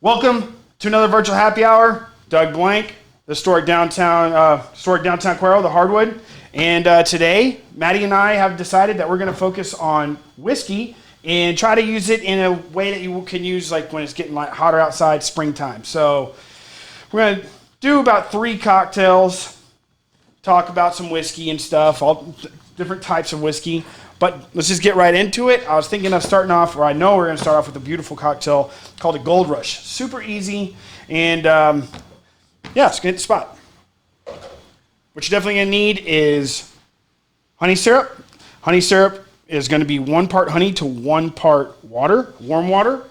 Welcome to another virtual happy hour. Doug Blank, the historic downtown Cuero, the Hardwood. And today, Maddie and I have decided that we're going to focus on whiskey and try to use it in a way that you can use like when it's getting like hotter outside, springtime. So we're going to do about 3 cocktails, talk about some whiskey and stuff, all different types of whiskey. But let's just get right into it. I was thinking of starting off, or I know we're going to start off with a beautiful cocktail called a Gold Rush. Super easy, and yeah, let's get the spot. What you're definitely going to need is honey syrup. Honey syrup is going to be 1 part honey to 1 part water, warm water.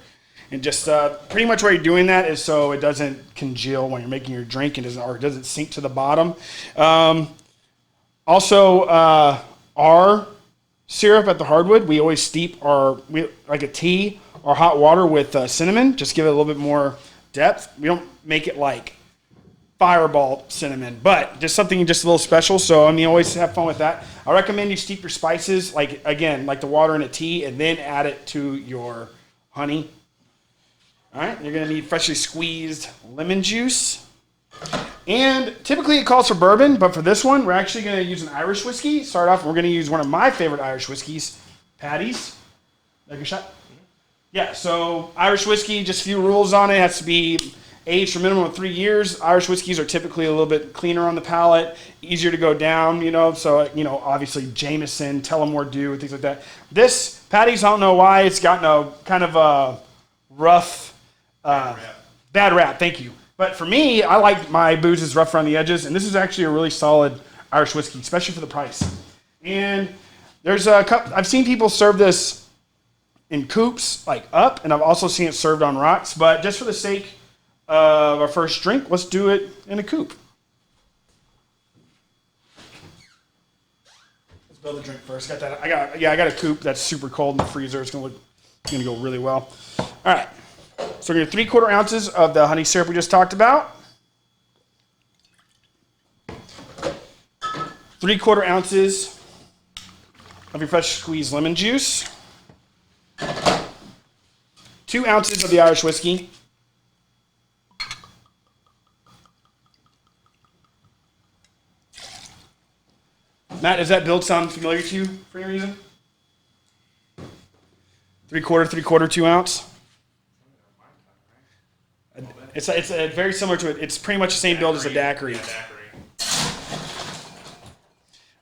And just pretty much why you're doing that is so it doesn't congeal when you're making your drink and it doesn't sink to the bottom. Also, our syrup at the Hardwood, we always steep like a tea or hot water with cinnamon, just give it a little bit more depth. We don't make it like fireball cinnamon, but just something just a little special. So, I mean, always have fun with that. I recommend you steep your spices, like the water in a tea, and then add it to your honey. All right, you're going to need freshly squeezed lemon juice. And typically it calls for bourbon, but for this one, we're actually going to use an Irish whiskey. Start off, we're going to use one of my favorite Irish whiskeys, Paddy's. Like a shot? Yeah, so Irish whiskey, just a few rules on it. It has to be aged for a minimum of 3 years. Irish whiskeys are typically a little bit cleaner on the palate, easier to go down, so, obviously Jameson, Tullamore Dew, things like that. This, Paddy's, I don't know why, it's gotten a kind of a rough, bad rap, thank you. But for me, I like my boozes rough around the edges, and this is actually a really solid Irish whiskey, especially for the price. And there's a couple, I've seen people serve this in coupes, like up, and I've also seen it served on rocks. But just for the sake of our first drink, let's do it in a coupe. Let's build a drink first. I got a coupe that's super cold in the freezer. It's gonna go really well. All right. So we're going to 3/4 ounces of the honey syrup we just talked about. 3/4 ounces of your fresh squeezed lemon juice. 2 ounces of the Irish whiskey. Matt, does that build sound familiar to you for any reason? 3/4, 2 ounce. It's very similar to it. It's pretty much the same build as a daiquiri.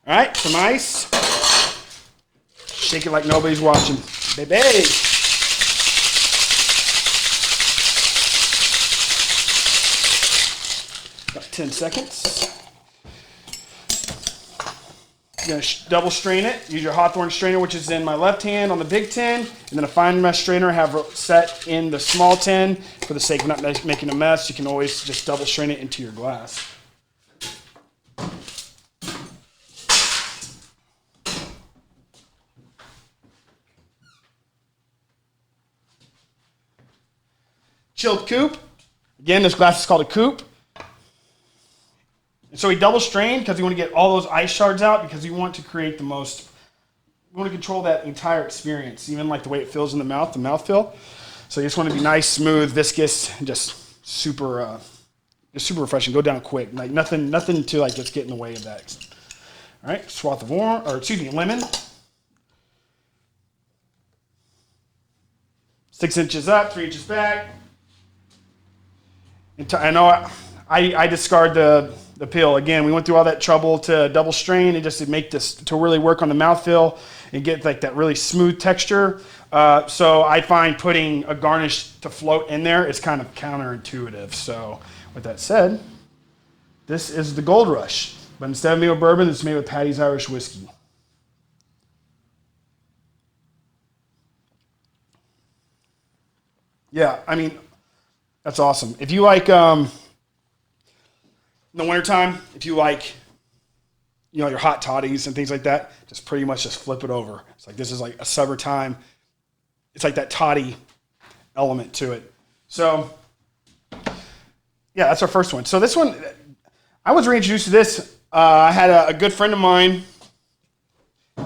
All right, some ice. Shake it like nobody's watching. Baby. About 10 seconds. You're going to double strain it. Use your Hawthorne strainer, which is in my left hand on the big tin, and then a fine mesh strainer I have set in the small tin. For the sake of not making a mess, you can always just double strain it into your glass. Chilled coupe. Again, this glass is called a coupe. And so we double strain because we want to get all those ice shards out because we want to create we want to control that entire experience, even like the way it feels in the mouth, the mouthfeel. So you just want to be nice, smooth, viscous, and just super refreshing. Go down quick, like nothing to like just get in the way of that. All right, swath of lemon. 6 inches up, 3 inches back. And I know I discard the peel. Again, we went through all that trouble to double strain and just to make this to really work on the mouthfeel and get like that really smooth texture. So I find putting a garnish to float in there is kind of counterintuitive. So with that said, this is the Gold Rush. But instead of made with bourbon, it's made with Paddy's Irish whiskey. Yeah, I mean, that's awesome. If you like in the wintertime, if you like, your hot toddies and things like that, just pretty much just flip it over. It's like this is like a summertime. It's like that toddy element to it. So, yeah, that's our first one. So this one, I was reintroduced to this. I had a good friend of mine,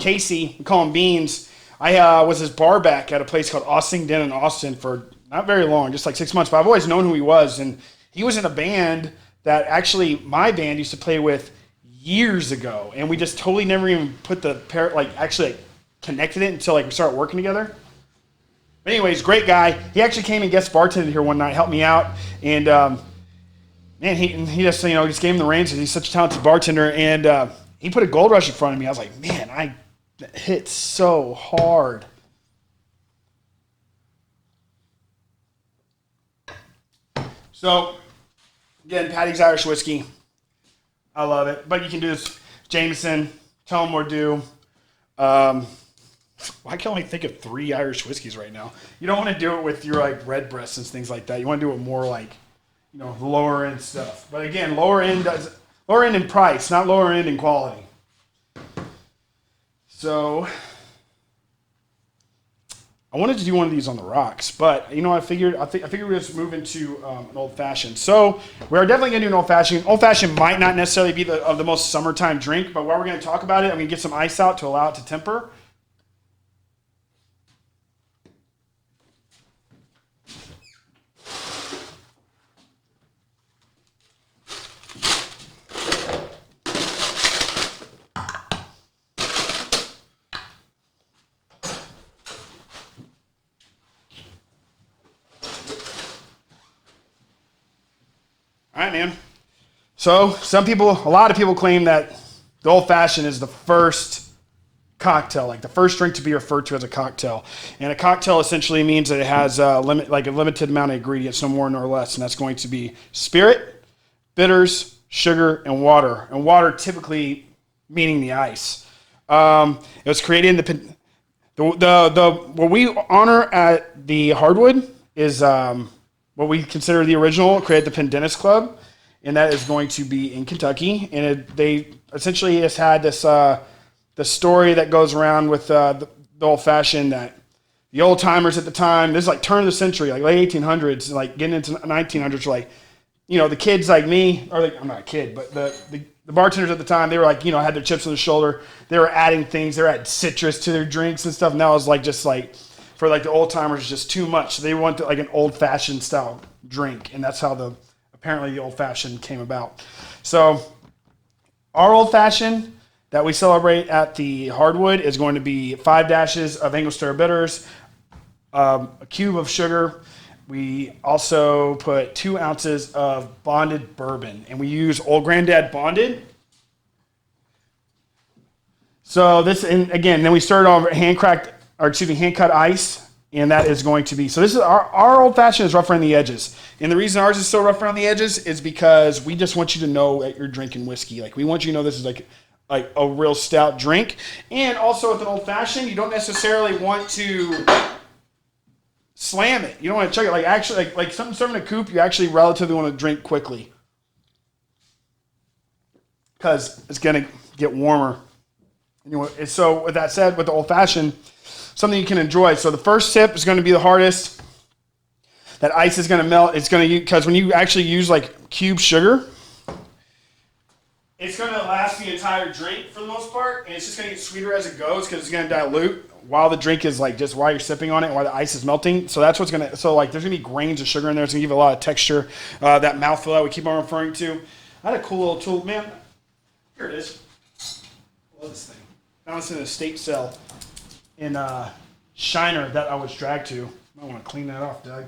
Casey, we call him Beans. I was his bar back at a place called Austin Den in Austin for not very long, just like 6 months. But I've always known who he was, and he was in a band that actually my band used to play with years ago, and we just totally never even put the pair actually connected it until we started working together. But anyways, great guy. He actually came and guest bartended here one night, helped me out, and man, he just just gave him the reins. He's such a talented bartender, and he put a Gold Rush in front of me. I was like, man, I hit so hard. So again, Paddy's Irish Whiskey. I love it. But you can do this Jameson, Tullamore Dew. I can only think of 3 Irish whiskeys right now. You don't want to do it with your red breasts and things like that. You want to do it more the lower end stuff. But again, lower end in price, not lower end in quality. So I wanted to do one of these on the rocks, but I figured we'd just move into an old fashioned. So we're definitely gonna do an old fashioned. Old fashioned might not necessarily be the most summertime drink, but while we're gonna talk about it, I'm gonna get some ice out to allow it to temper. All right, man. So a lot of people claim that the old fashioned is the first cocktail, the first drink to be referred to as a cocktail. And a cocktail essentially means that it has a limited amount of ingredients, no more nor less. And that's going to be spirit, bitters, sugar, and water. And water typically meaning the ice. It was created in what we honor at the Hardwood is what we consider the original, created the Pendennis Club, and that is going to be in Kentucky. And they essentially just had this the story that goes around with the old fashioned that the old timers at the time, this is turn of the century, late 1800s, getting into 1900s, the kids like me, or I'm not a kid, but the bartenders at the time, they were had their chips on their shoulder. They were adding things. They were adding citrus to their drinks and stuff. And that was for the old timers, just too much. So they wanted an old fashioned style drink, and that's how apparently the old fashioned came about. So our old fashioned that we celebrate at the Hardwood is going to be 5 dashes of Angostura bitters, a cube of sugar. We also put 2 ounces of bonded bourbon, and we use Old Granddad Bonded. So this, and again, then we started on hand-cut ice, and that is going to be, so this is our old fashioned is rough around the edges. And the reason ours is so rough around the edges is because we just want you to know that you're drinking whiskey. We want you to know this is a real stout drink. And also with an old fashioned, you don't necessarily want to slam it. You don't want to chug it. Actually, something serving a coupe, you actually relatively want to drink quickly, because it's going to get warmer. So with that said, with the old fashioned, something you can enjoy. So the first sip is going to be the hardest. That ice is going to melt. It's going to, because when you actually use cube sugar, it's going to last the entire drink for the most part, and it's just going to get sweeter as it goes because it's going to dilute while the drink is just while you're sipping on it and while the ice is melting. So that's what's going to, so there's going to be grains of sugar in there. It's going to give it a lot of texture. That mouthfeel that we keep on referring to. I had a cool little tool, man. Here it is. I love this thing. Found this in an estate sale in Shiner that I was dragged to. I want to clean that off, Doug.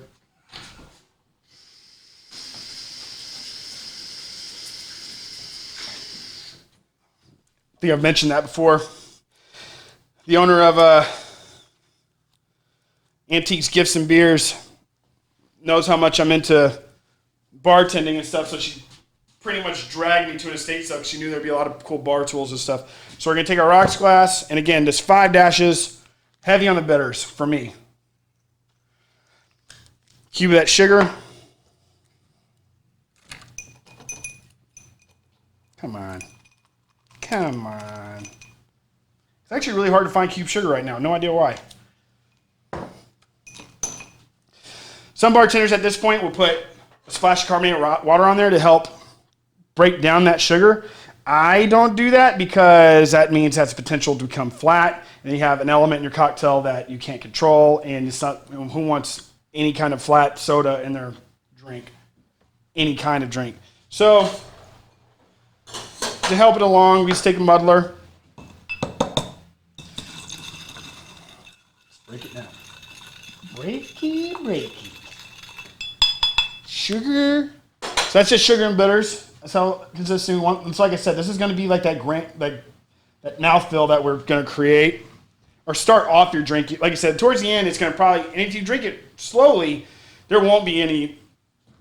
I think I've mentioned that before. The owner of Antiques Gifts and Beers knows how much I'm into bartending and stuff, so she pretty much dragged me to an estate sale because she knew there'd be a lot of cool bar tools and stuff. So we're going to take our rocks glass, and again, just 5 dashes, heavy on the bitters for me. Cube of that sugar. Come on. Come on. It's actually really hard to find cube sugar right now. No idea why. Some bartenders at this point will put a splash of carbonated water on there to help break down that sugar. I don't do that because that means it has the potential to become flat, and you have an element in your cocktail that you can't control, and it's not, who wants any kind of flat soda in their drink, any kind of drink. So to help it along, we just take a muddler. Let's break it down. Break it. Sugar. So that's just sugar and bitters. That's how consistent we want. And so like I said, this is going to be like that that mouthfeel that we're going to create. Or start off your drink. Like I said, towards the end, it's going to probably, and if you drink it slowly, there won't be any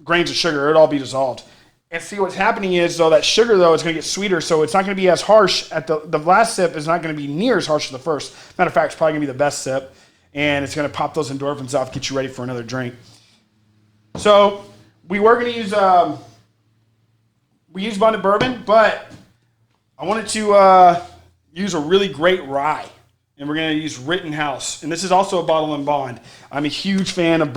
grains of sugar. It'll all be dissolved. And see what's happening is, though, that sugar, though, is going to get sweeter, so it's not going to be as harsh. At the last sip is not going to be near as harsh as the first. Matter of fact, it's probably going to be the best sip. And it's going to pop those endorphins off, get you ready for another drink. So we were going to use, we used bonded bourbon, but I wanted to use a really great rye. And we're going to use Rittenhouse. And this is also a bottle and bond. I'm a huge fan of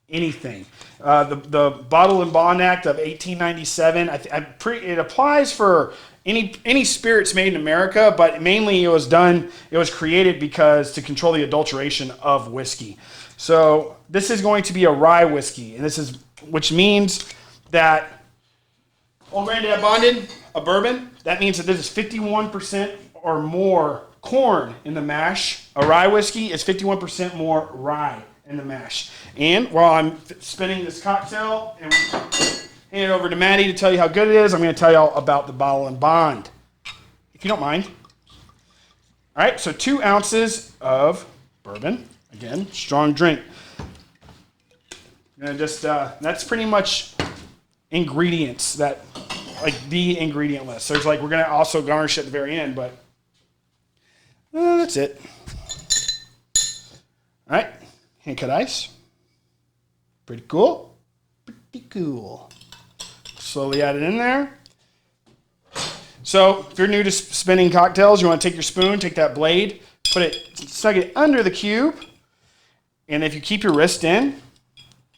anything. The Bottle and Bond Act of 1897, it applies for any spirits made in America, but mainly it was created to control the adulteration of whiskey. So this is going to be a rye whiskey, and which means that Old Granddad Bonded, a bourbon, that means that this is 51% or more corn in the mash. A rye whiskey is 51% more rye in the mash. And while I'm spinning this cocktail and hand it over to Maddie to tell you how good it is, I'm going to tell you all about the Bottle and Bond, if you don't mind. All right, so 2 ounces of bourbon. Again, strong drink. And that's pretty much ingredients the ingredient list. So we're going to also garnish at the very end, but that's it. All right, hand cut ice. Pretty cool. Slowly add it in there. So if you're new to spinning cocktails, you want to take your spoon, take that blade, snug it under the cube, and if you keep your wrist in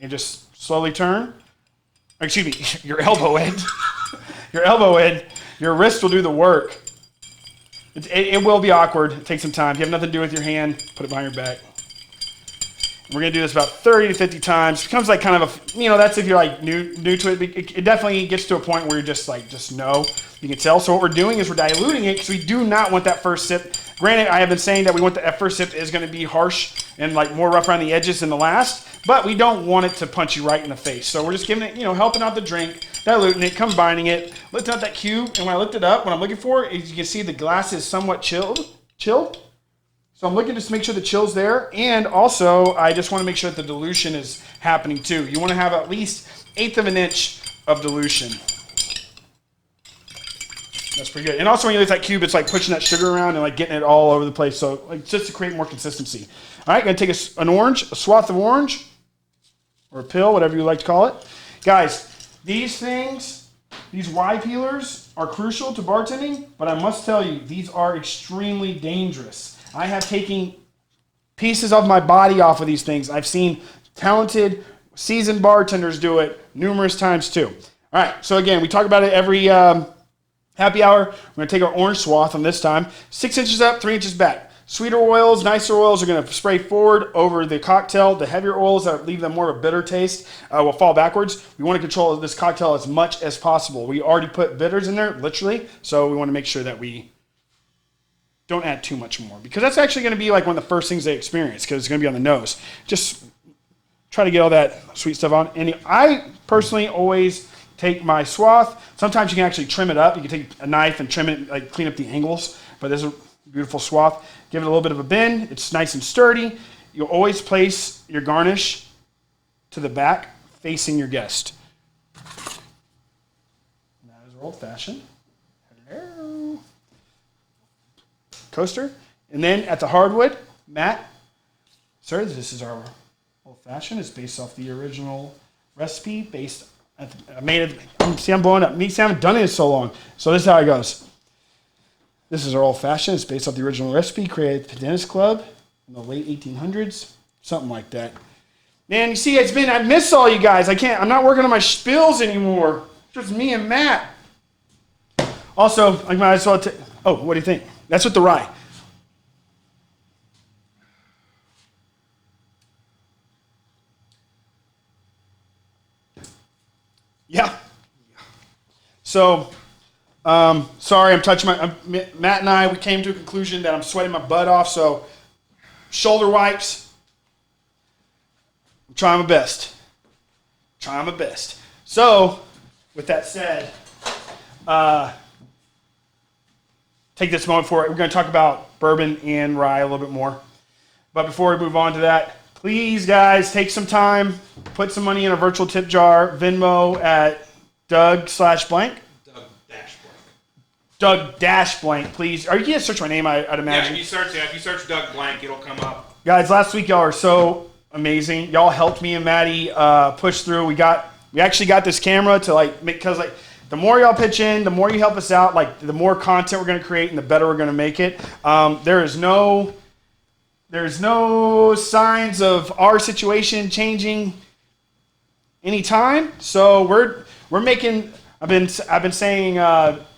and just slowly turn, your elbow in, your wrist will do the work. It will be awkward. It takes some time. If you have nothing to do with your hand, put it behind your back. We're going to do this about 30 to 50 times. It becomes like kind of that's if you're like new to it. It definitely gets to a point where you're just know. You can tell. So what we're doing is we're diluting it because we do not want that first sip. Granted, I have been saying that we want that first sip is going to be harsh and like more rough around the edges than the last, but we don't want it to punch you right in the face. So we're just giving it, helping out the drink, diluting it, combining it, lifting out that cube. And when I lift it up, what I'm looking for is you can see the glass is somewhat chilled. So I'm looking just to make sure the chill's there. And also, I just want to make sure that the dilution is happening too. You want to have at least 1/8 of an inch of dilution. That's pretty good. And also when you lift that cube, it's like pushing that sugar around and like getting it all over the place. So just to create more consistency. All right, going to take a swath of orange, or a pill, whatever you like to call it. Guys, these rye peelers are crucial to bartending, but I must tell you, these are extremely dangerous. I have taken pieces of my body off of these things. I've seen talented, seasoned bartenders do it numerous times too. All right, so again, we talk about it every happy hour. We're going to take our orange swath on this time. 6 inches up, 3 inches back. Sweeter oils, nicer oils are going to spray forward over the cocktail. The heavier oils that leave them more of a bitter taste will fall backwards. We want to control this cocktail as much as possible. We already put bitters in there, literally, so we want to make sure that we don't add too much more, because that's actually going to be like one of the first things they experience, because it's going to be on the nose. Just try to get all that sweet stuff on. And I personally always take my swath. Sometimes you can actually trim it up. You can take a knife and trim it, like clean up the angles. But this is a beautiful swath. Give it a little bit of a bend. It's nice and sturdy. You'll always place your garnish to the back, facing your guest. And that is old fashioned. Hello. Coaster. And then at the hardwood, Matt, sir, this is our old fashioned. It's based off the original recipe. I'm blowing up. See, I haven't done it in so long. So this is how it goes. This is our old fashioned. It's based off the original recipe created at the Dentist Club in the late 1800s, something like that. Man, you see, I miss all you guys. I'm not working on my spills anymore. It's just me and Matt. Also, I might as well what do you think? That's with the rye. Yeah. So, sorry, I'm touching Matt and I, we came to a conclusion that I'm sweating my butt off, so shoulder wipes. I'm trying my best. So, with that said, take this moment for it. We're going to talk about bourbon and rye a little bit more. But before we move on to that, please, guys, take some time, put some money in a virtual tip jar, Venmo at Doug/blank. Doug-blank, please. Are you going to search my name, I'd imagine? Yeah, if you search Doug Blank, it'll come up. Guys, last week y'all are so amazing. Y'all helped me and Maddie push through. We actually got this camera to because the more y'all pitch in, the more you help us out, the more content we're going to create and the better we're going to make it. There's no signs of our situation changing anytime. So we're making. I've been saying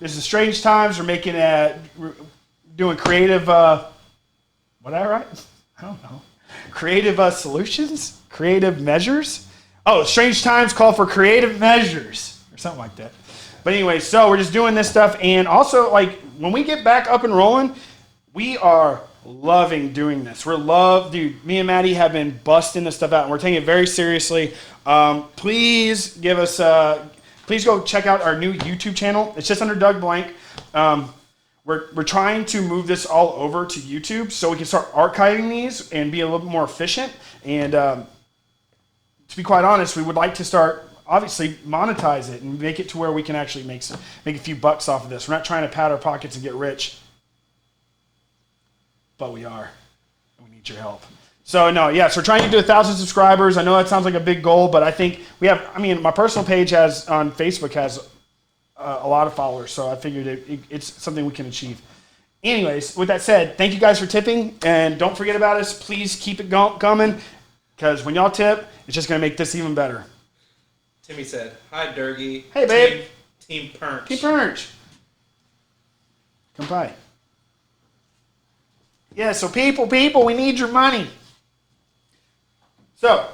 this is strange times. We're making doing creative. What did I write? I don't know. Creative solutions, creative measures. Oh, strange times call for creative measures or something like that. But anyway, so we're just doing this stuff, and also when we get back up and rolling, we are loving doing this. Dude, me and Maddie have been busting this stuff out, and we're taking it very seriously. Please give us, please go check out our new YouTube channel. It's just under Doug Blank. We're trying to move this all over to YouTube so we can start archiving these and be a little bit more efficient. And to be quite honest, we would like to start, obviously, monetize it and make it to where we can actually make a few bucks off of this. We're not trying to pad our pockets and get rich. But we are. We need your help. So, no, yes, we're trying to do 1,000 subscribers. I know that sounds like a big goal, but I think my personal page on Facebook has a lot of followers, so I figured it's something we can achieve. Anyways, with that said, thank you guys for tipping, and don't forget about us. Please keep it coming, because when y'all tip, it's just going to make this even better. Timmy said, "Hi, Durgy. Hey, babe. Team Perch. Team Perch. Come by. Yeah, so people, we need your money. So,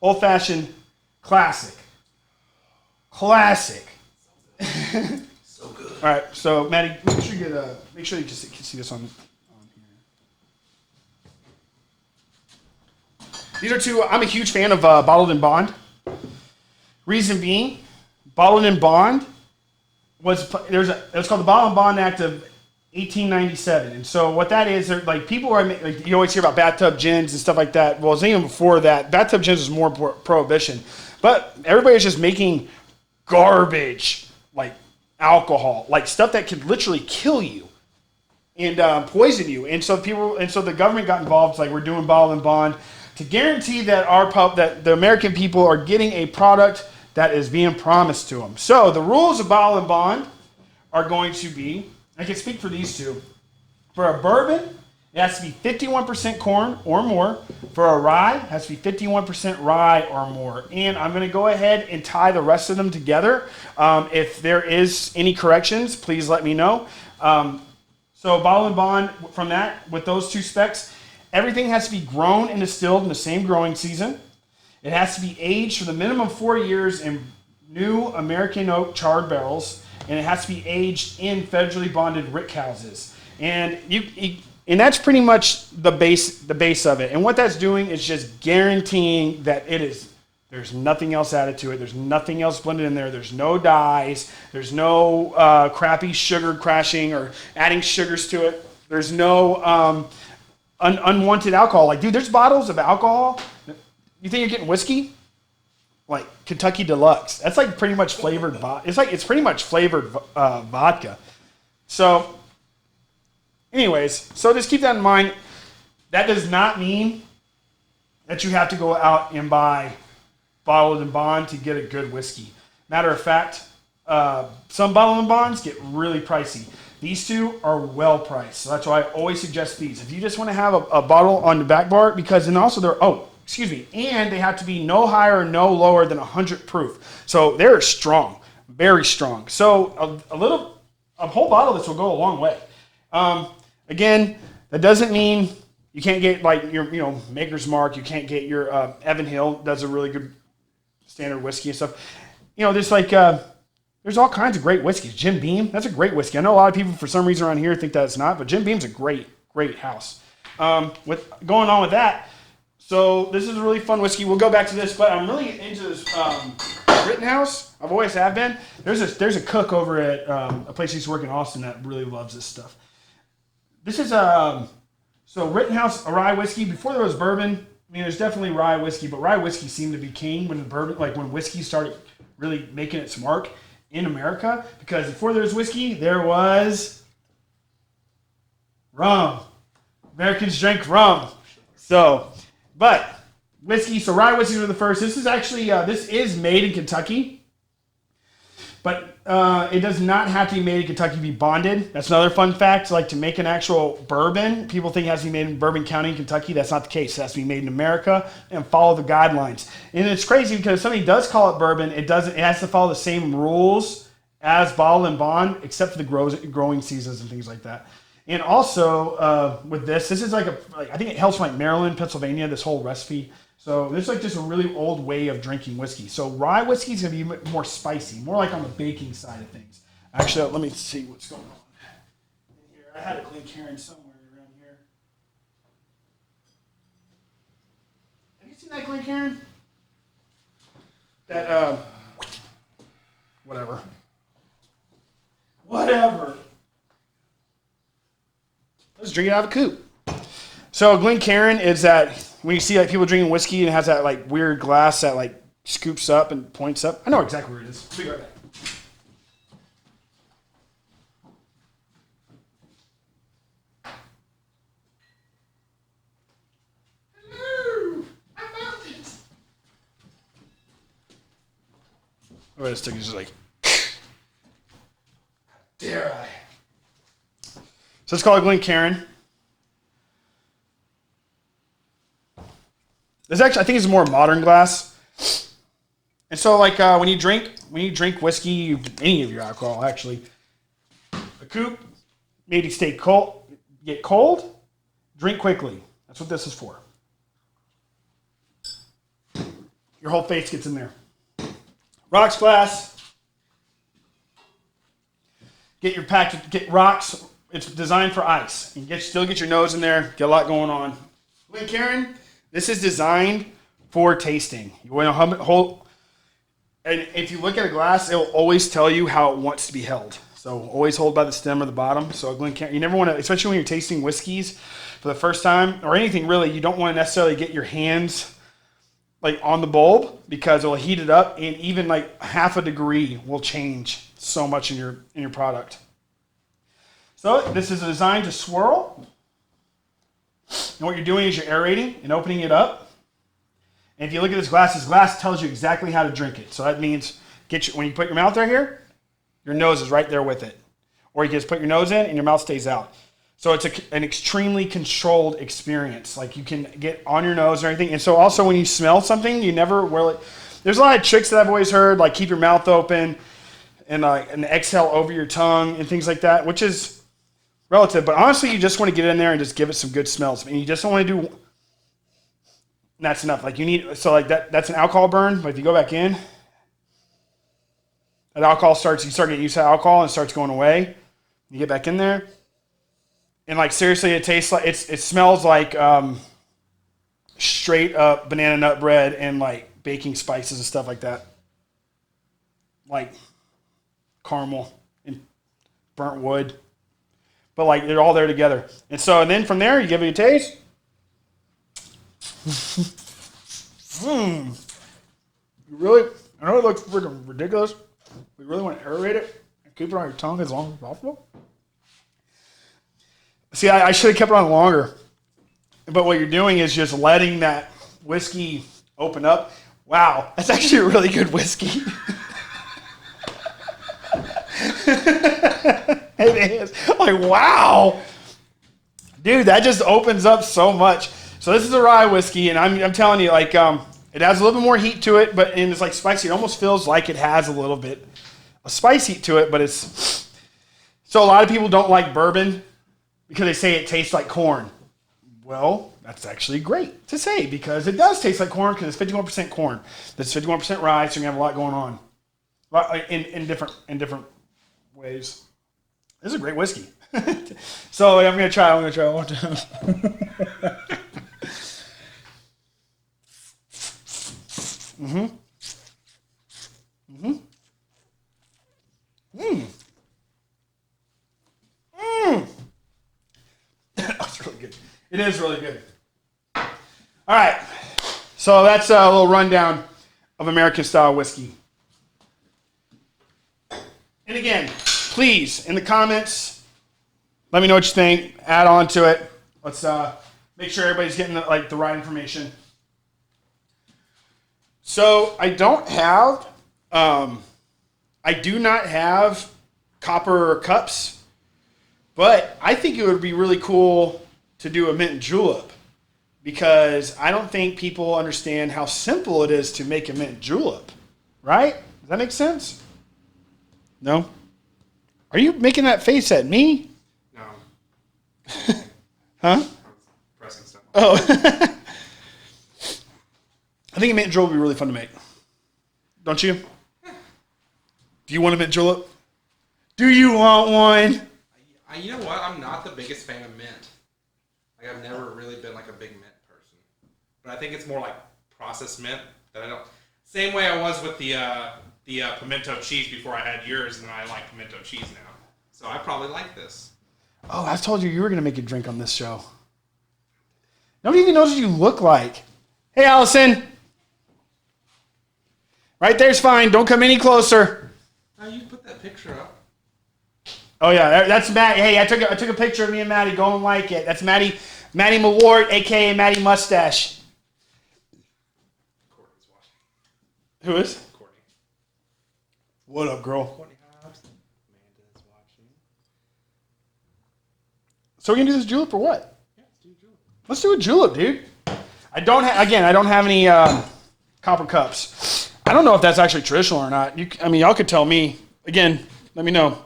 old-fashioned classic. So good. All right, so Maddie, make sure you can see this on here. These are two. I'm a huge fan of Bottled and Bond. Reason being, Bottled and Bond it's called the Bottled and Bond Act of 1897, and so what that is, people are you always hear about bathtub gins and stuff like that. Well, it's even before that. Bathtub gins was more prohibition, but everybody's just making garbage alcohol, stuff that could literally kill you and poison you. And so the government got involved. We're doing Bottled and Bond to guarantee that that the American people are getting a product that is being promised to them. So the rules of Bottled and Bond are going to be, I can speak for these two. For a bourbon, it has to be 51% corn or more. For a rye, it has to be 51% rye or more. And I'm going to go ahead and tie the rest of them together. If there is any corrections, please let me know. So Bottled and Bond, from that, with those two specs, everything has to be grown and distilled in the same growing season. It has to be aged for the minimum 4 years in new American oak charred barrels. And it has to be aged in federally bonded rick houses. And that's pretty much the base of it. And what that's doing is just guaranteeing that there's nothing else added to it. There's nothing else blended in there. There's no dyes. There's no crappy sugar crashing or adding sugars to it. There's no unwanted alcohol. Dude, there's bottles of alcohol. You think you're getting whiskey? Kentucky Deluxe. That's pretty much flavored vodka. It's pretty much flavored vodka. So, anyways, just keep that in mind. That does not mean that you have to go out and buy Bottled and Bond to get a good whiskey. Matter of fact, some Bottled and Bonds get really pricey. These two are well priced. So that's why I always suggest these. If you just want to have a bottle on the back bar, and they have to be no higher or no lower than 100 proof. So they're strong, very strong. So a whole bottle of this will go a long way. Again, that doesn't mean you can't get your Maker's Mark. You can't get your Evan Hill does a really good standard whiskey and stuff. there's there's all kinds of great whiskeys. Jim Beam, that's a great whiskey. I know a lot of people for some reason around here think that it's not, but Jim Beam's a great house. With going on with that, so this is a really fun whiskey. We'll go back to this, but I'm really into this Rittenhouse. I've always have been. There's a cook over at a place I used to work in Austin that really loves this stuff. This is so Rittenhouse, a rye whiskey. Before there was bourbon, I mean, there's definitely rye whiskey, but rye whiskey seemed to be king when the bourbon, like when whiskey started really making its mark in America. Because before there was whiskey, there was rum. Americans drank rum. So, but whiskey. So rye whiskeys were the first. This is actually this is made in Kentucky. But it does not have to be made in Kentucky to be bonded. That's another fun fact. Like to make an actual bourbon, people think it has to be made in Bourbon County, Kentucky. That's not the case. It has to be made in America and follow the guidelines. And it's crazy because if somebody does call it bourbon, it doesn't. It has to follow the same rules as bottle and bond, except for the growing seasons and things like that. And also with this is I think it hails from like Maryland, Pennsylvania. This whole recipe. So this is like just a really old way of drinking whiskey. So rye whiskey is going to be more spicy, more like on the baking side of things. Actually, let me see what's going on in here. I had a Glencairn somewhere around here. Have you seen that Glencairn? That, whatever. Let's drink it out of a coupe. So Glencairn is that... When you see like people drinking whiskey and it has that like weird glass that like scoops up and points up, I know exactly where it is. Be right back. Hello, I found it. Oh, this thing is just like, dare I? So it's called Glencairn. This actually, I think it's a more modern glass. And so, like when you drink whiskey, any of your alcohol, actually, a coupe, maybe stay cold, get cold, drink quickly. That's what this is for. Your whole face gets in there. Rocks glass. Get rocks. It's designed for ice. And still get your nose in there. Get a lot going on. Glencairn. This is designed for tasting. You want to hold, and if you look at a glass, it will always tell you how it wants to be held. So always hold by the stem or the bottom. So Glencairn, you never want to, especially when you're tasting whiskeys for the first time or anything really, you don't want to necessarily get your hands like on the bulb because it will heat it up, and even like half a degree will change so much in your product. So this is designed to swirl. And what you're doing is you're aerating and opening it up. And if you look at this glass tells you exactly how to drink it. So that means when you put your mouth right here, your nose is right there with it. Or you can just put your nose in and your mouth stays out. So it's an extremely controlled experience. Like you can get on your nose and everything. And so also when you smell something, you never really... There's a lot of tricks that I've always heard, like keep your mouth open and exhale over your tongue and things like that, which is... relative, but honestly, you just want to get in there and just give it some good smells. I mean, you just don't want to do. That's enough. Like you need, so like that's an alcohol burn. But if you go back in, that alcohol you start getting used to alcohol and it starts going away. You get back in there, and like seriously, it tastes like it smells like straight up banana nut bread and like baking spices and stuff like that, like caramel and burnt wood. But like they're all there together. And then from there you give it a taste. You I know it looks freaking ridiculous. We really want to aerate it and keep it on your tongue as long as possible. See, I should have kept it on longer. But what you're doing is just letting that whiskey open up. Wow, that's actually a really good whiskey. It is. Like, wow. Dude, that just opens up so much. So this is a rye whiskey, and I'm telling you, like, it has a little bit more heat to it, and it's like spicy. It almost feels like it has a little bit of spice heat to it, but it's... So a lot of people don't like bourbon because they say it tastes like corn. Well, that's actually great to say because it does taste like corn because it's 51% corn. That's 51% rye, so you have a lot going on. in different ways. This is a great whiskey. So I'm gonna try it one more time. That's really good. It is really good. All right. So that's a little rundown of American style whiskey. And again, please, in the comments, let me know what you think. Add on to it. Let's make sure everybody's getting the right information. So I do not have copper cups, but I think it would be really cool to do a mint julep because I don't think people understand how simple it is to make a mint julep. Right? Does that make sense? No? Are you making that face at me? No. Huh? I was pressing stuff. Oh. I think a mint julep would be really fun to make. Don't you? Do you want a mint julep? Do you want one? You know what? I'm not the biggest fan of mint. Like I've never really been like a big mint person. But I think it's more like processed mint that I don't. Same way I was with the pimento cheese before I had yours, and then I like pimento cheese now. So I probably like this. Oh, I told you were going to make a drink on this show. Nobody even knows what you look like. Hey, Allison. Right there's fine. Don't come any closer. Oh, you put that picture up. Oh yeah, that's Matt. Hey, I took a picture of me and Maddie. Go and like it. That's Maddie Malort, aka Maddie Mustache. Courtney's watching. Who is? Courtney. What up, girl? Courtney Hobbs. Amanda's watching. So we're gonna do this julep or what? Yeah, let's do a julep. Let's do a julep, dude. I don't have any copper cups. I don't know if that's actually traditional or not. Y'all could tell me. Again, let me know.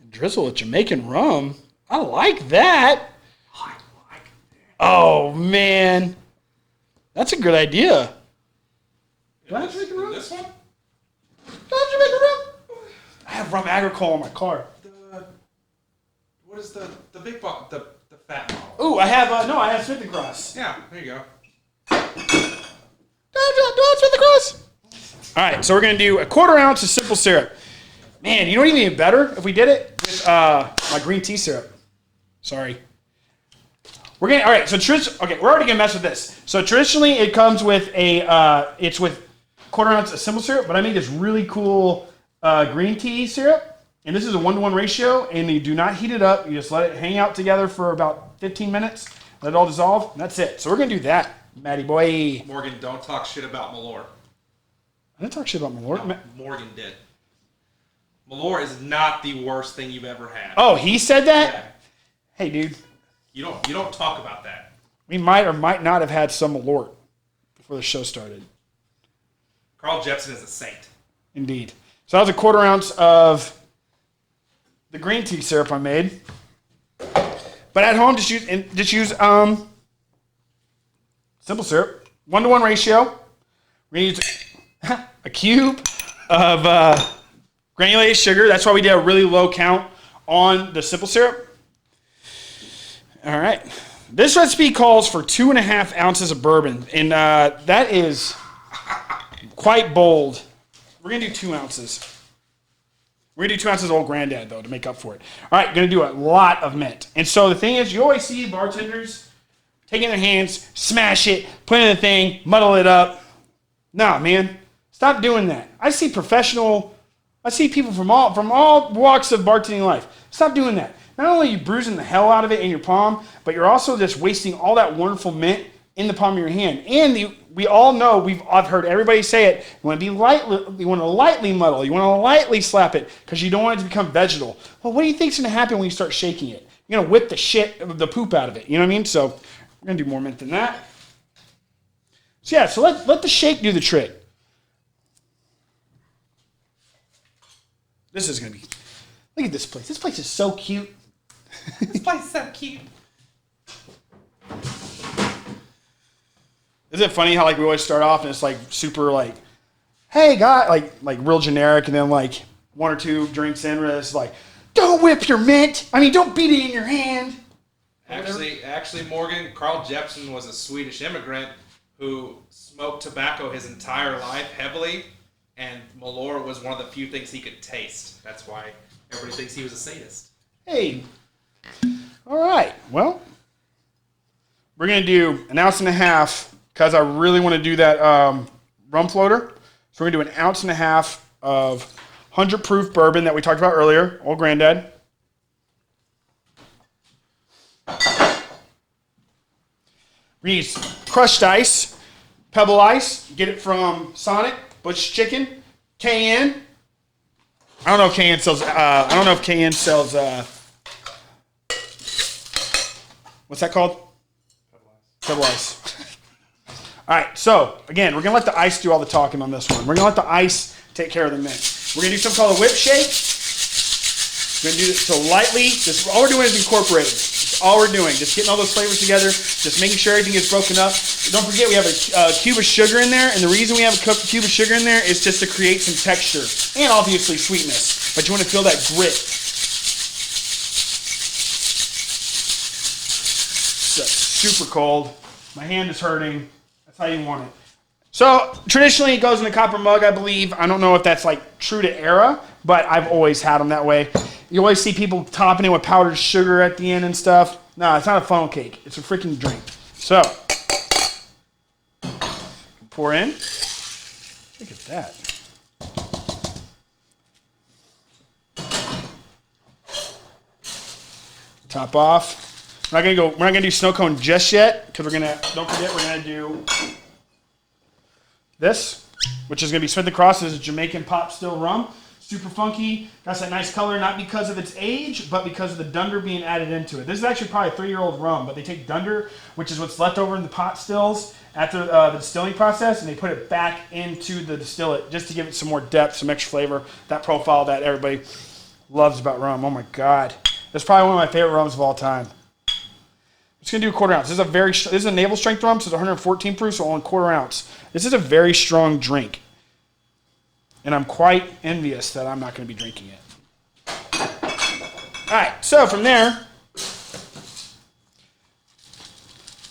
Drizzle with Jamaican rum. I like that. I like that. Oh, man. That's a good idea. Do I have Jamaican rum? This one? Do I have Jamaican rum? I have rum agricole in my car. What is the big bottle? The fat bottle. Ooh, I have Smith & Cross. Yeah, there you go. Do I have Smith & Cross? All right, so we're going to do a 1/4 ounce of simple syrup. Man, you know what would be better if we did it with my green tea syrup. Sorry. All right, so we're already gonna mess with this. So traditionally it comes with it's with 1/4 ounce of simple syrup, but I made this really cool green tea syrup, and this is a 1-to-1 ratio, and you do not heat it up. You just let it hang out together for about 15 minutes, let it all dissolve, and that's it. So we're gonna do that, Matty boy. Morgan, don't talk shit about Malort. I didn't talk shit about Malort. No, Morgan did. Malort is not the worst thing you've ever had. Oh, he said that? Yeah. Hey, dude. You don't talk about that. We might or might not have had some Malort before the show started. Carl Jepsen is a saint. Indeed. So that was a 1/4 ounce of the green tea syrup I made. But at home, just use simple syrup, 1-to-1 ratio. We're gonna use a cube of granulated sugar. That's why we did a really low count on the simple syrup. All right. This recipe calls for 2.5 ounces of bourbon, and that is quite bold. We're going to do 2 ounces. We're going to do 2 ounces of Old Granddad, though, to make up for it. All right, going to do a lot of mint. And so the thing is, you always see bartenders taking their hands, smash it, put it in the thing, muddle it up. Nah, man. Stop doing that. I see people from all walks of bartending life. Stop doing that. Not only are you bruising the hell out of it in your palm, but you're also just wasting all that wonderful mint in the palm of your hand. And we all know, I've heard everybody say it, you want to lightly muddle, you want to lightly slap it, because you don't want it to become vegetal. Well, what do you think's going to happen when you start shaking it? You're going to whip the poop out of it. You know what I mean? So we're going to do more mint than that. So yeah, so let the shake do the trick. This is going to be... Look at this place. This place is so cute. This place is so cute. Isn't it funny how like we always start off and it's like super like, hey guy, like real generic, and then like one or two drinks in, where it's like, don't whip your mint. I mean, don't beat it in your hand. Actually, Morgan, Carl Jepsen was a Swedish immigrant who smoked tobacco his entire life heavily, and Malort was one of the few things he could taste. That's why everybody thinks he was a sadist. Hey. All right. Well, we're going to do an ounce and a half because I really want to do that rum floater. So we're going to do an ounce and a half of 100 proof bourbon that we talked about earlier, Old Granddad. We need crushed ice, pebble ice. Get it from Sonic, Butch Chicken, Cayenne. I don't know if Cayenne sells. What's that called? Pebble ice. All right. So again, we're gonna let the ice do all the talking on this one. We're gonna let the ice take care of the mint. We're gonna do something called a whip shake. We're gonna do this so lightly. All we're doing is incorporating. That's all we're doing. Just getting all those flavors together. Just making sure everything is broken up. Don't forget we have a cube of sugar in there, and the reason we have a cube of sugar in there is just to create some texture and obviously sweetness. But you want to feel that grit. Super cold. My hand is hurting. That's how you want it. So traditionally it goes in a copper mug, I believe. I don't know if that's like true to era, but I've always had them that way. You always see people topping it with powdered sugar at the end and stuff. No, it's not a funnel cake. It's a freaking drink. So pour in. Look at that. Top off. We're not gonna do snow cone just yet because don't forget we're gonna do this, which is gonna be Smith & Cross. This is Jamaican pot still rum, super funky. Got that nice color, not because of its age, but because of the dunder being added into it. This is actually probably a 3-year-old rum, but they take dunder, which is what's left over in the pot stills after the distilling process, and they put it back into the distillate just to give it some more depth, some extra flavor. That profile that everybody loves about rum. Oh my God, that's probably one of my favorite rums of all time. Just gonna do a quarter ounce. This is a naval strength rum, so it's 114 proof, so only quarter ounce. This is a very strong drink, and I'm quite envious that I'm not gonna be drinking it. All right, so from there,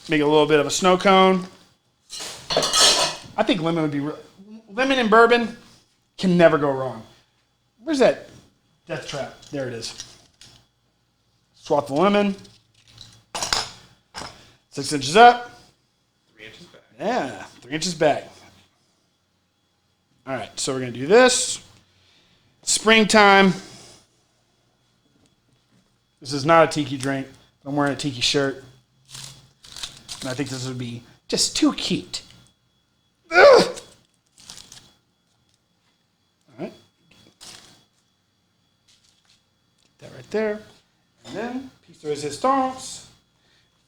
make a little bit of a snow cone. I think lemon would be lemon and bourbon can never go wrong. Where's that death trap? There it is. Swap the lemon. 6 inches up. 3 inches back. Yeah, 3 inches back. All right, so we're going to do this. Springtime. This is not a tiki drink. I'm wearing a tiki shirt. And I think this would be just too cute. Ugh! All right. Get that right there. And then, piece de resistance.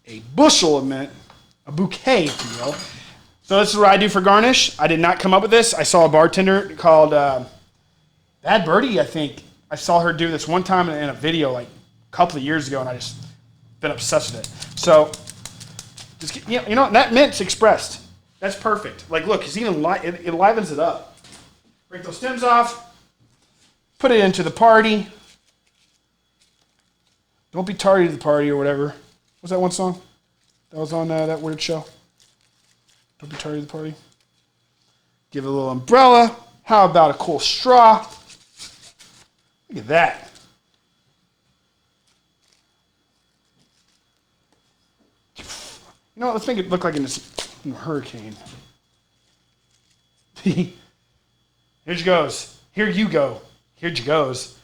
A bushel of mint, a bouquet, if you will. So this is what I do for garnish. I did not come up with this. I saw a bartender called Bad Birdie, I think. I saw her do this one time in a video like a couple of years ago, and I just been obsessed with it. So, just you know that mint's expressed. That's perfect. Like, look, it's even it livens it up. Break those stems off. Put it into the party. Don't be tardy to the party or whatever. What's that one song that was on that weird show? Don't be tardy to the party. Give it a little umbrella. How about a cool straw? Look at that. You know what? Let's make it look like a hurricane. Here she goes. Here you go. Here she goes.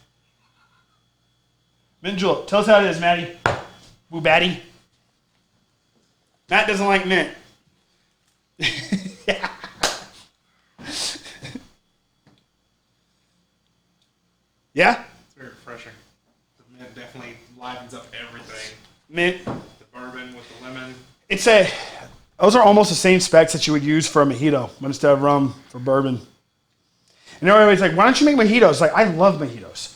Mint Julep. Tell us how it is, Maddie. Boo Batty. Matt doesn't like mint. Yeah. Yeah? It's very refreshing. The mint definitely livens up everything. Mint. The bourbon with the lemon. Those are almost the same specs that you would use for a mojito, but instead of rum for bourbon. And everybody's like, why don't you make mojitos? Like, I love mojitos.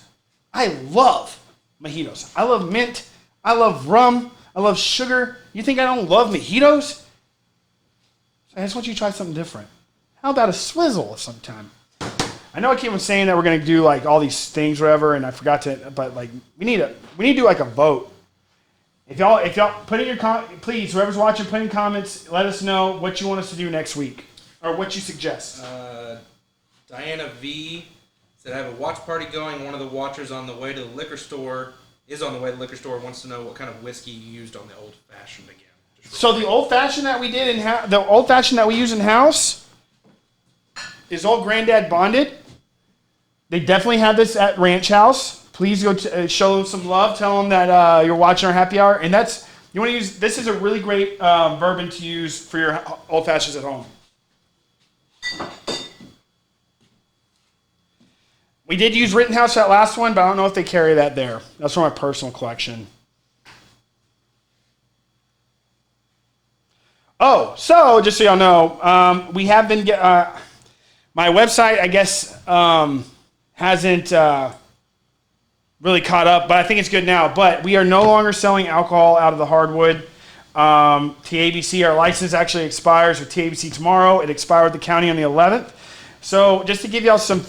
I love mojitos. I love mint. I love rum. I love sugar. You think I don't love mojitos? I just want you to try something different. How about a swizzle sometime? I know I keep on saying that we're gonna do like all these things, whatever, and I forgot to. But like, we need to do like a vote. If y'all put in your please, whoever's watching, put in comments. Let us know what you want us to do next week, or what you suggest. Diana V said, "I have a watch party going. One of the watchers on the way to the liquor store wants to know what kind of whiskey you used on the old fashioned again." So the old fashioned that we did the old fashioned that we use in house is Old Granddad Bonded. They definitely have this at Ranch House. Please go show them some love. Tell them that you're watching our happy hour, and you want to use. This is a really great bourbon to use for your old fashions at home. We did use Rittenhouse that last one, but I don't know if they carry that there. That's from my personal collection. Oh, so just so y'all know, we have been my website, I guess, hasn't really caught up, but I think it's good now. But we are no longer selling alcohol out of the hardwood. TABC, our license actually expires with TABC tomorrow. It expired with the county on the 11th. So just to give y'all some,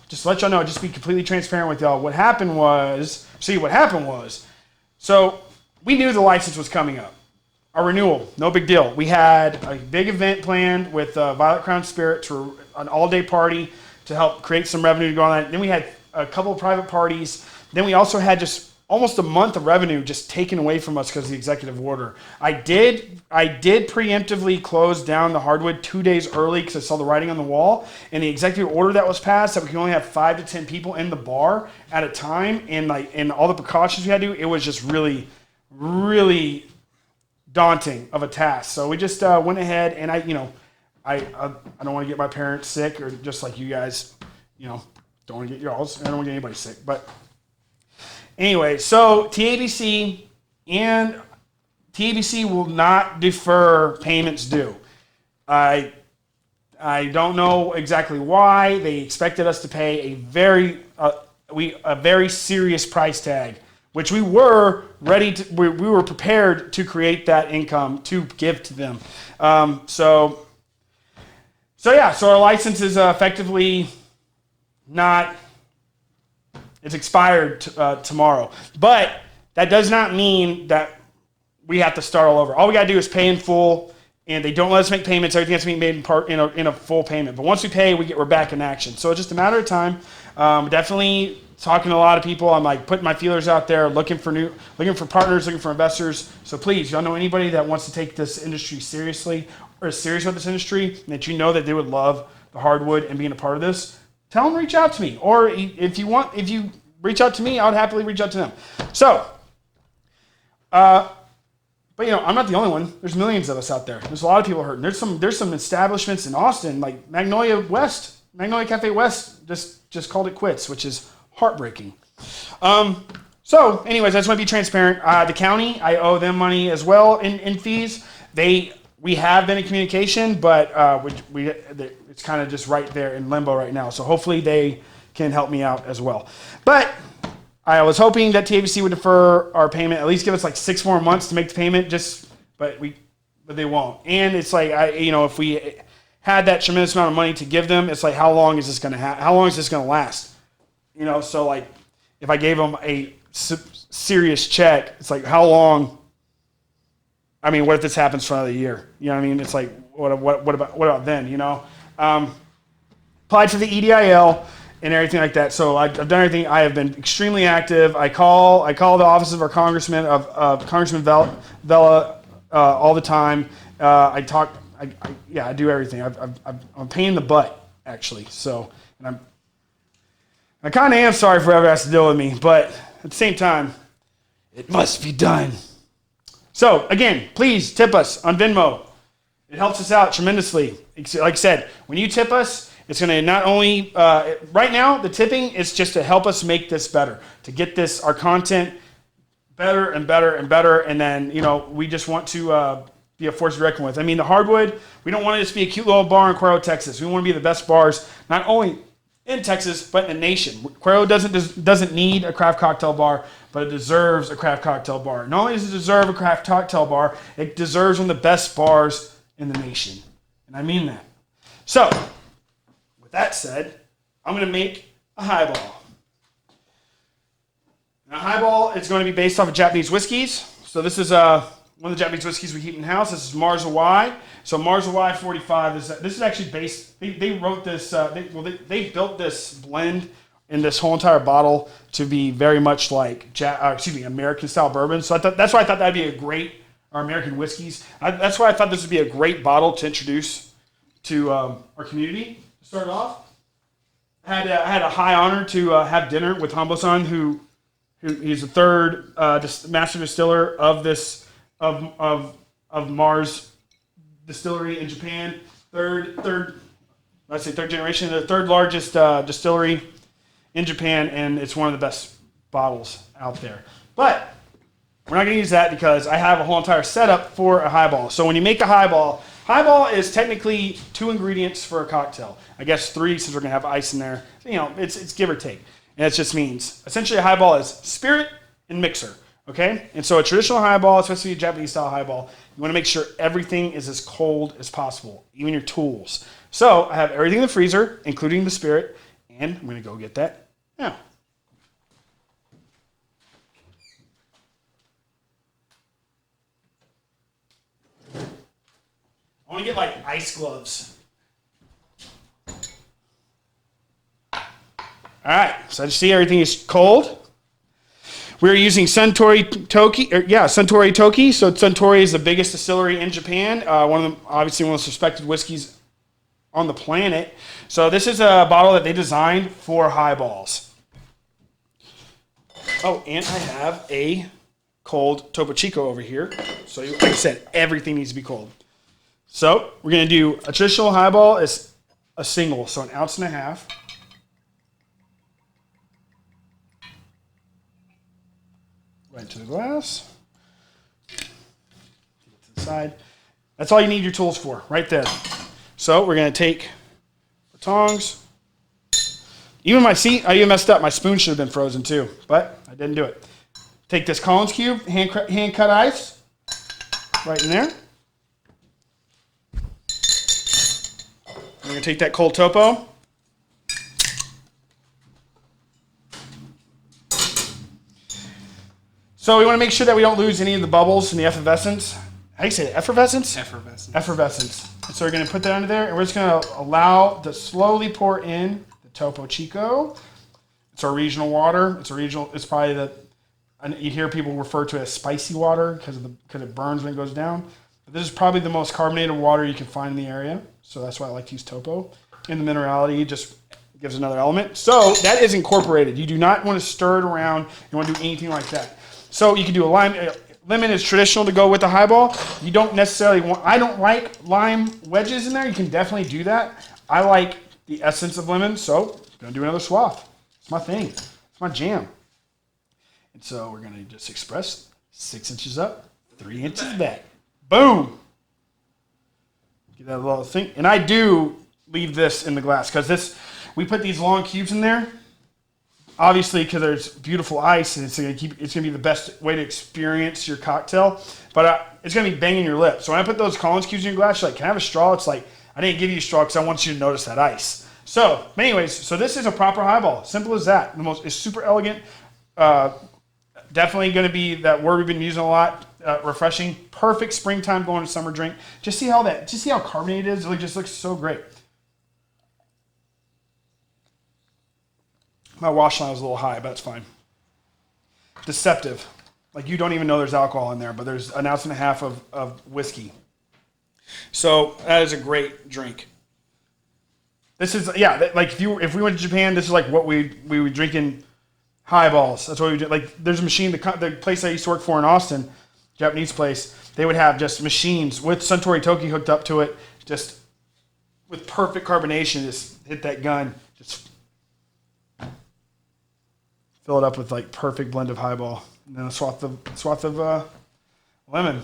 just to let y'all know, just be completely transparent with y'all. What happened was, so we knew the license was coming up. Our renewal, no big deal. We had a big event planned with Violet Crown Spirits for an all-day party to help create some revenue to go on that. Then we had a couple of private parties. Then we also had just almost a month of revenue just taken away from us because of the executive order. I did preemptively close down the hardwood 2 days early because I saw the writing on the wall. And the executive order that was passed that we can only have 5 to 10 people in the bar at a time, and all the precautions we had to do, it was just really, really daunting of a task. So we just went ahead, and I don't want to get my parents sick, or just like you guys, don't want to get y'all's. I don't want to get anybody sick. But anyway, so TABC will not defer payments due. I don't know exactly why. They expected us to pay a very serious price tag, which we were ready to. We were prepared to create that income to give to them. So our license is effectively not. It's expired tomorrow, but that does not mean that we have to start all over. All we got to do is pay in full, and they don't let us make payments. Everything has to be made in a full payment. But once we pay, we're back in action. So it's just a matter of time. Definitely talking to a lot of people. I'm like putting my feelers out there, looking for partners, looking for investors. So please, y'all know anybody that wants to take this industry seriously, or is serious about this industry, and that they would love the hardwood and being a part of this, tell them reach out to me. Or if you reach out to me, I would happily reach out to them. So, but I'm not the only one. There's millions of us out there. There's a lot of people hurting. There's some establishments in Austin, like Magnolia Cafe West just called it quits, which is heartbreaking. So anyways, I just want to be transparent. The county, I owe them money as well in fees. We have been in communication, but it's kind of just right there in limbo right now. So hopefully they can help me out as well. But I was hoping that TABC would defer our payment, at least give us like 6 more months to make the payment. But they won't. And it's like if we had that tremendous amount of money to give them, it's like how long is this going to last? So like if I gave them a serious check, it's like how long? I mean, what if this happens for another year? You know what I mean? It's like, what about then, Applied for the EDIL and everything like that. So I've done everything. I have been extremely active. I call the office of our Congressman, of Congressman Vela all the time. I do everything. I'm a pain in the butt, actually. So, and I kind of am sorry for whoever has to deal with me, but at the same time, it must be done. So, again, please tip us on Venmo. It helps us out tremendously. Like I said, when you tip us, it's going to not only, right now, the tipping is just to help us make this better, to get our content better and better and better. And then, we just want to be a force to reckon with. I mean, the hardwood, we don't want it to just be a cute little bar in Cuero, Texas. We want to be the best bars, not only in Texas, but in the nation. Cuero doesn't need a craft cocktail bar, but it deserves a craft cocktail bar. Not only does it deserve a craft cocktail bar, it deserves one of the best bars in the nation. And I mean that. So, with that said, I'm going to make a highball. Now, highball is going to be based off of Japanese whiskeys. So this is one of the Japanese whiskeys we keep in house. This is Mars Y. So Mars Y 45. This is actually based. They wrote this. They built this blend in this whole entire bottle to be very much like American style bourbon. So that's why I thought that'd be a great, or American whiskeys. That's why I thought this would be a great bottle to introduce to our community to start off. I had a high honor to have dinner with Hambo-san, who he's the third master distiller of this of Mars Distillery in Japan. Third generation, the third largest distillery in Japan, and it's one of the best bottles out there. But we're not going to use that because I have a whole entire setup for a highball. So when you make a highball is technically 2 ingredients for a cocktail. I guess 3 since we're going to have ice in there. It's give or take. And it just means, essentially a highball is spirit and mixer, okay? And so a traditional highball, especially a Japanese style highball, you want to make sure everything is as cold as possible, even your tools. So I have everything in the freezer, including the spirit, and I'm going to go get that now. I want to get like ice gloves. All right, so I just see everything is cold. We're using Suntory Toki. Suntory Toki. So Suntory is the biggest distillery in Japan. One of the most respected whiskeys on the planet. So this is a bottle that they designed for highballs. Oh, and I have a cold Topo Chico over here. So like I said, everything needs to be cold. So we're going to do a traditional highball is a single, so 1.5 ounces. Right into the glass. Get it to the side. That's all you need your tools for, right there. So we're going to take the tongs. I even messed up. My spoon should have been frozen too, but I didn't do it. Take this Collins cube, hand cut ice, right in there. We're going to take that cold topo. So we want to make sure that we don't lose any of the bubbles in the effervescence. How do you say it? Effervescence? Effervescence. And so we're going to put that under there, and we're just going to allow to slowly pour in the Topo Chico. It's our regional water. It's probably you hear people refer to it as spicy water because it burns when it goes down. But this is probably the most carbonated water you can find in the area. So that's why I like to use Topo. And the minerality just gives another element. So that is incorporated. You do not want to stir it around. You want to do anything like that. So you can do a lime. Lemon is traditional to go with the highball. You don't necessarily I don't like lime wedges in there. You can definitely do that. I like the essence of lemon. So I'm going to do another swath. It's my thing. It's my jam. And so we're going to just express 6 inches up, 3 inches back. Boom. Get that little thing. And I do leave this in the glass because we put these long cubes in there. Obviously, because there's beautiful ice, and it's gonna be the best way to experience your cocktail. But it's gonna be banging your lips. So when I put those Collins cubes in your glass, you're like, "Can I have a straw?" It's like I didn't give you a straw because I want you to notice that ice. So, but anyways, so this is a proper highball. Simple as that. It's super elegant. Definitely gonna be that word we've been using a lot. Refreshing, perfect springtime going to summer drink. Just see how carbonated it is. It just looks so great. My wash line was a little high, but it's fine. Deceptive. Like you don't even know there's alcohol in there, but there's 1.5 ounces of whiskey. So that is a great drink. This is, like if we went to Japan, this is like what we would drink in highballs. That's what we do. Like there's a machine, the place I used to work for in Austin, Japanese place, they would have just machines with Suntory Toki hooked up to it, just with perfect carbonation, just hit that gun, just fill it up with like perfect blend of highball, and then a swath of lemon.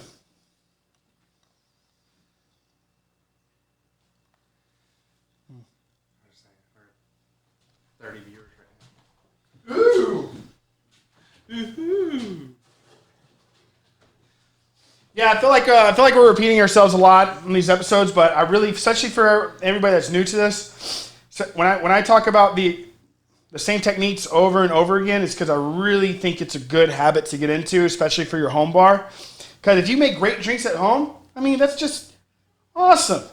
I'm just saying, 30 viewers right now. Ooh. Woohoo! Yeah, I feel like we're repeating ourselves a lot in these episodes, but I really, especially for everybody that's new to this, so when I talk about the same techniques over and over again, it's because I really think it's a good habit to get into, especially for your home bar. Because if you make great drinks at home, I mean, that's just awesome,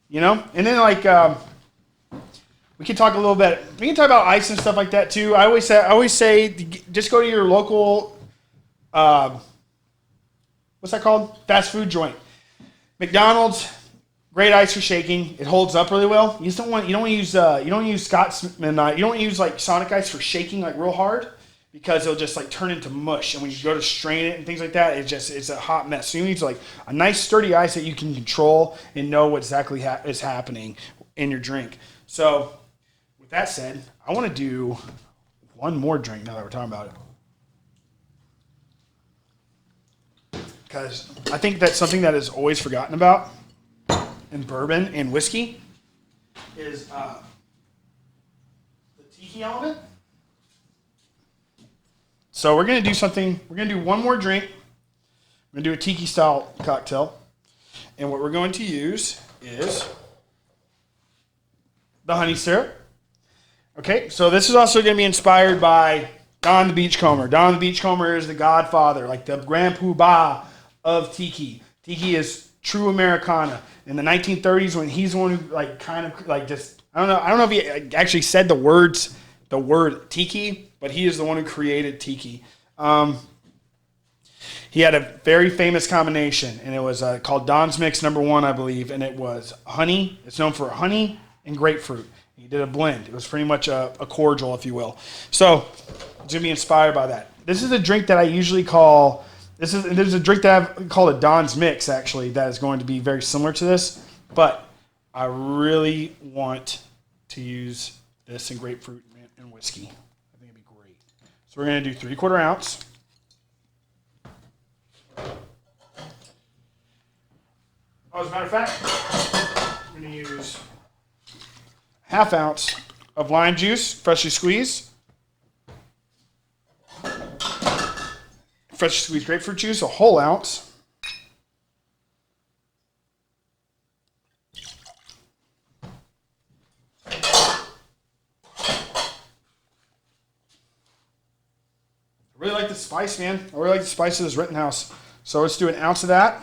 you know. And then we can talk a little bit. We can talk about ice and stuff like that too. I always say, just go to your local. What's that called? Fast food joint. McDonald's, great ice for shaking. It holds up really well. You don't use Scotsman. You don't use like Sonic ice for shaking like real hard because it'll just like turn into mush. And when you go to strain it and things like that, it's a hot mess. So you need like a nice sturdy ice that you can control and know what exactly is happening in your drink. So with that said, I want to do one more drink now that we're talking about it. Because I think that's something that is always forgotten about in bourbon and whiskey is the tiki element. So we're going to do something. We're going to do one more drink. We're going to do a tiki style cocktail. And what we're going to use is the honey syrup. Okay, so this is also going to be inspired by Don the Beachcomber. Don the Beachcomber is the godfather, like the grand poobah of tiki. Tiki is true Americana. In the 1930s, when he's the one who I don't know if he actually said the word tiki, but he is the one who created tiki. He had a very famous combination, and it was called Don's Mix No. 1, I believe, and it was honey. It's known for honey and grapefruit. He did a blend. It was pretty much a cordial, if you will. So it's going to be inspired by that. This is a drink that I usually call... There's a drink that I've called a Don's Mix, actually, that is going to be very similar to this. But I really want to use this in grapefruit and whiskey. I think it'd be great. So we're going to do 3/4 ounce. As a matter of fact, I'm going to use 1/2 ounce of lime juice, freshly squeezed. Freshly squeezed grapefruit juice, a whole ounce. I really like the spice, man. I really like the spice of this Rittenhouse. So let's do 1 ounce of that.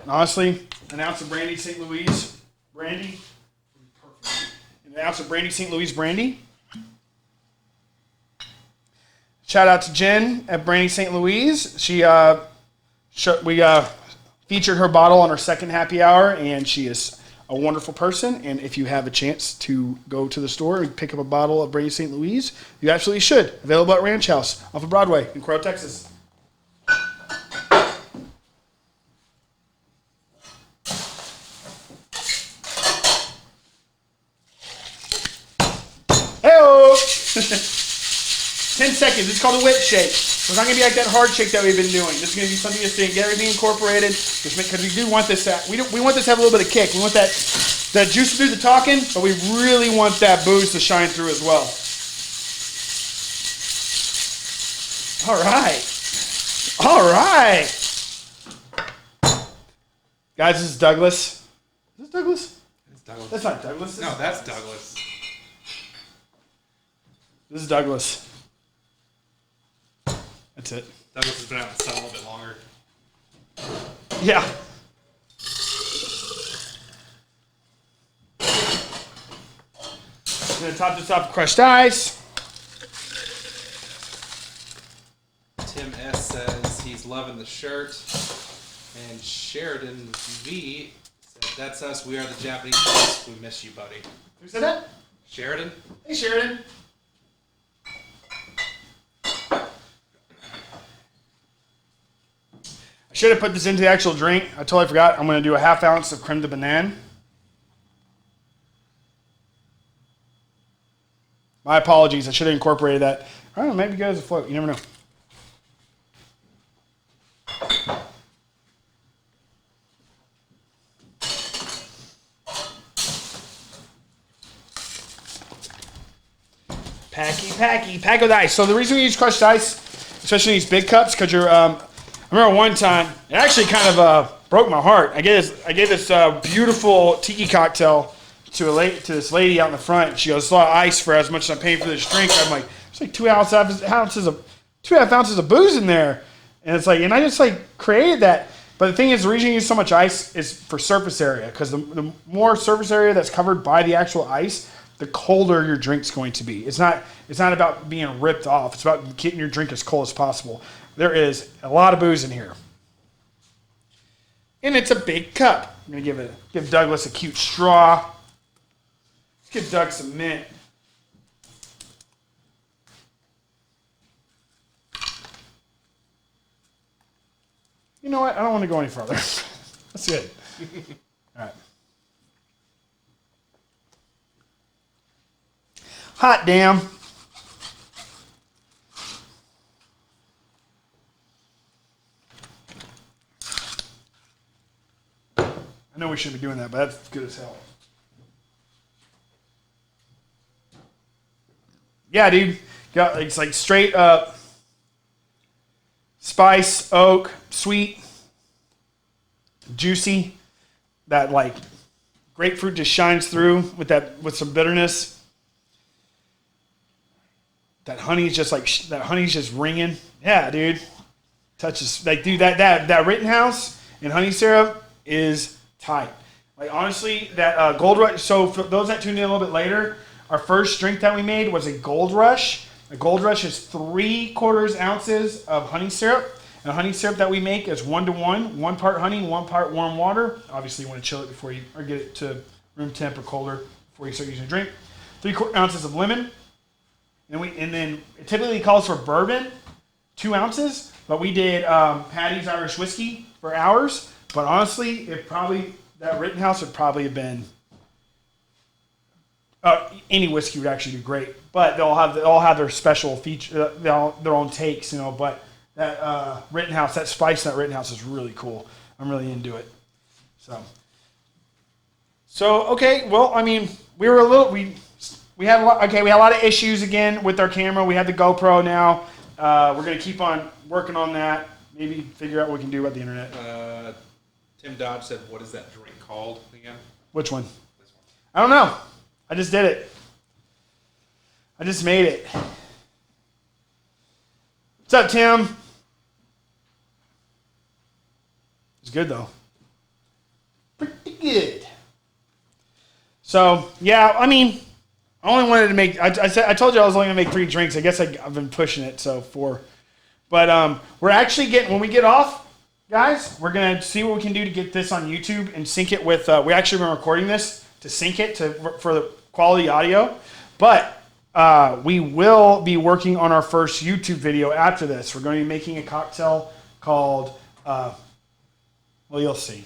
And honestly, 1 ounce of brandy St. Louis brandy. Perfect. And 1 ounce of brandy St. Louis brandy. Shout out to Jen at Brandy St. Louise. We featured her bottle on our second happy hour, and she is a wonderful person. And if you have a chance to go to the store and pick up a bottle of Brandy St. Louise, you absolutely should. Available at Ranch House off of Broadway in Crow, Texas. Hey-oh! 10 seconds. It's called a whip shake. It's not going to be like that hard shake that we've been doing. This is going to be something that's going to get everything incorporated. Because we do want this we want this to have a little bit of kick. We want that juice to do the talking, but we really want that booze to shine through as well. All right. Guys, this is Douglas. Is this Douglas? It's Douglas. That's not Douglas. No, that's Douglas. This is Douglas. That's it. Douglas has been out in the sun a little bit longer. Yeah. I'm going to top this off with crushed ice. Tim S. says he's loving the shirt. And Sheridan V. said, that's us. We are the Japanese folks. We miss you, buddy. Who said that? Sheridan. Hey, Sheridan. I should have put this into the actual drink. I totally forgot. I'm going to do 1/2 ounce of creme de banane. My apologies. I should have incorporated that. I don't know. Maybe go as a float. You never know. Pack with ice. So the reason we use crushed ice is especially these big cups, because you're. I remember one time, it actually kind of broke my heart. I gave this beautiful tiki cocktail to this lady out in the front. She goes, "It's a lot of ice for as much as I'm paying for this drink." I'm like, "It's like 2.5 ounces of booze in there," and it's like, and I just like created that. But the thing is, the reason you use so much ice is for surface area, because the more surface area that's covered by the actual ice, the colder your drink's going to be. It's not about being ripped off. It's about getting your drink as cold as possible. There is a lot of booze in here, and it's a big cup. I'm gonna give Douglas a cute straw. Let's give Doug some mint. You know what? I don't want to go any further. That's good. All right. Hot damn. I know we shouldn't be doing that, but that's good as hell. Yeah, dude. It's like straight up spice, oak, sweet, juicy. That like grapefruit just shines through with some bitterness. That honey's just ringing. Yeah, dude. Touches like, dude, that Rittenhouse and honey syrup is tight. Like, honestly, that Gold Rush. So for those that tuned in a little bit later, our first drink that we made was a Gold Rush. A Gold Rush is 3/4 ounces of honey syrup. And the honey syrup that we make is 1-to-1, 1 part honey, 1 part warm water. Obviously, you want to chill it before or get it to room temp or colder before you start using a drink. 3/4 ounces of lemon. And then it typically calls for bourbon, 2 ounces. But we did Patty's Irish whiskey for ours. But honestly, that Rittenhouse would probably have been. Any whiskey would actually do great, but they'll have their special feature, their own takes, you know. But that Rittenhouse, that spice in that Rittenhouse is really cool. I'm really into it. So okay. Well, I mean, we had a lot of issues again with our camera. We had the GoPro now. We're gonna keep on working on that. Maybe figure out what we can do about the internet. Tim Dodge said, "What is that drink called again?" Which one? This one. I don't know. I just did it. I just made it. What's up, Tim? It's good, though. Pretty good. So, yeah, I mean, I only wanted to make... I told you I was only going to make 3 drinks. I guess I've been pushing it, so 4. But we're actually when we get off, guys, we're going to see what we can do to get this on YouTube and sync it with... we actually been recording this to sync it for the quality audio. But we will be working on our first YouTube video after this. We're going to be making a cocktail called... well, you'll see.